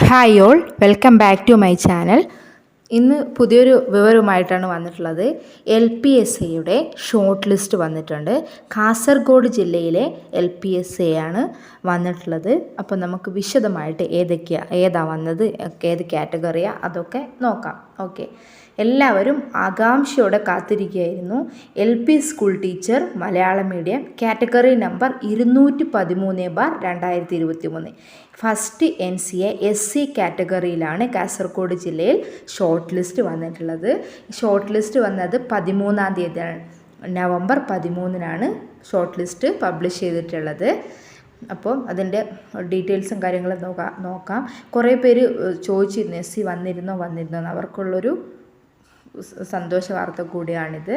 Hi all, welcome back to my channel. ഇന്ന് പുതിയൊരു വിവരവുമായിട്ടാണ് വന്നിട്ടുള്ളത്. LPSAയുടെ ഷോർട്ട് ലിസ്റ്റ് വന്നിട്ടുണ്ട്. കാസർഗോഡ് ജില്ലയിലെ LPSA ആണ് വന്നിട്ടുള്ളത്. അപ്പോൾ നമുക്ക് വിശദമായിട്ട് ഏതാ വന്നത്, ഏത് കാറ്റഗറിയാണ് അതൊക്കെ നോക്കാം. ഓക്കെ, എല്ലാവരും ആകാംക്ഷയോടെ കാത്തിരിക്കുകയായിരുന്നു. LP school teacher Malayalam medium category number 213/2023 first NCA SC കാറ്റഗറിയിലാണ് കാസർഗോഡ് ജില്ലയിൽ ഷോർട്ട് ലിസ്റ്റ് വന്നിട്ടുള്ളത്. ഷോർട്ട് ലിസ്റ്റ് വന്നത് 13-ാം തീയതിയാണ്, നവംബർ 13-നാണ് ഷോർട്ട് ലിസ്റ്റ് പബ്ലിഷ് ചെയ്തിട്ടുള്ളത്. അപ്പോൾ അതിൻ്റെ ഡീറ്റെയിൽസും കാര്യങ്ങളും നോക്കാം. കുറേ പേര് ചോദിച്ചിരുന്നു SC വന്നിരുന്നോ അവർക്കുള്ളൊരു സന്തോഷ വാർത്ത കൂടിയാണിത്.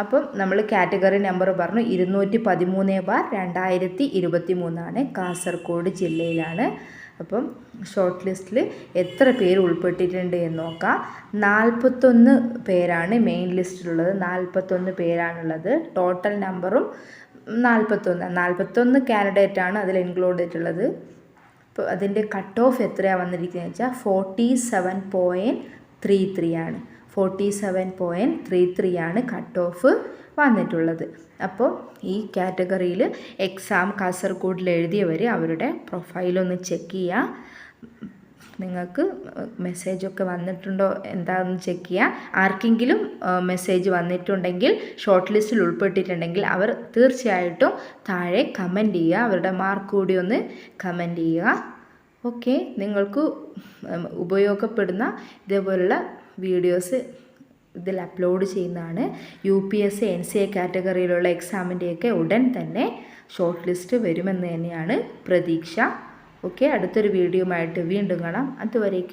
അപ്പം നമ്മൾ കാറ്റഗറി നമ്പർ പറഞ്ഞു 213/2023 കാസർഗോഡ് ജില്ലയിലാണ്. അപ്പം ഷോർട്ട് ലിസ്റ്റിൽ എത്ര പേര് ഉൾപ്പെട്ടിട്ടുണ്ട് എന്ന് നോക്കാം. 41 പേരാണ് മെയിൻ ലിസ്റ്റിലുള്ളത്. 41 പേരാണുള്ളത്. ടോട്ടൽ നമ്പറും 41 കാൻഡിഡേറ്റാണ് അതിൽ ഇൻക്ലൂഡ് ചെയ്തിട്ടുള്ളത്. അപ്പോൾ അതിൻ്റെ കട്ട് ഓഫ് എത്രയാണ് വന്നിരിക്കുന്നത് വെച്ചാൽ 47.33 ആണ്. 47.33 ആണ് കട്ട് ഓഫ് വന്നിട്ടുള്ളത്. അപ്പോൾ ഈ കാറ്റഗറിയിൽ എക്സാം കാസർഗോഡിൽ എഴുതിയവർ അവരുടെ പ്രൊഫൈലൊന്ന് ചെക്ക് ചെയ്യുക. നിങ്ങൾക്ക് മെസ്സേജൊക്കെ വന്നിട്ടുണ്ടോ എന്താണെന്ന് ചെക്ക് ചെയ്യുക. ആർക്കെങ്കിലും മെസ്സേജ് വന്നിട്ടുണ്ടെങ്കിൽ, ഷോർട്ട് ലിസ്റ്റിൽ ഉൾപ്പെട്ടിട്ടുണ്ടെങ്കിൽ അവർ തീർച്ചയായിട്ടും താഴെ കമൻറ്റ് ചെയ്യുക. അവരുടെ മാർക്ക് കൂടി ഒന്ന് കമൻറ്റ് ചെയ്യുക. ഓക്കെ, നിങ്ങൾക്ക് ഉപയോഗപ്പെടുന്ന ഇതേപോലുള്ള വീഡിയോസ് ഇതിൽ അപ്ലോഡ് ചെയ്യുന്നതാണ്. UPSC NCA കാറ്റഗറിയിലുള്ള എക്സാമിൻ്റെയൊക്കെ ഉടൻ തന്നെ ഷോർട്ട് ലിസ്റ്റ് വരുമെന്ന് തന്നെയാണ് പ്രതീക്ഷ. ഓക്കെ, അടുത്തൊരു വീഡിയോയുമായിട്ട് വീണ്ടും കാണാം. അതുവരേക്കും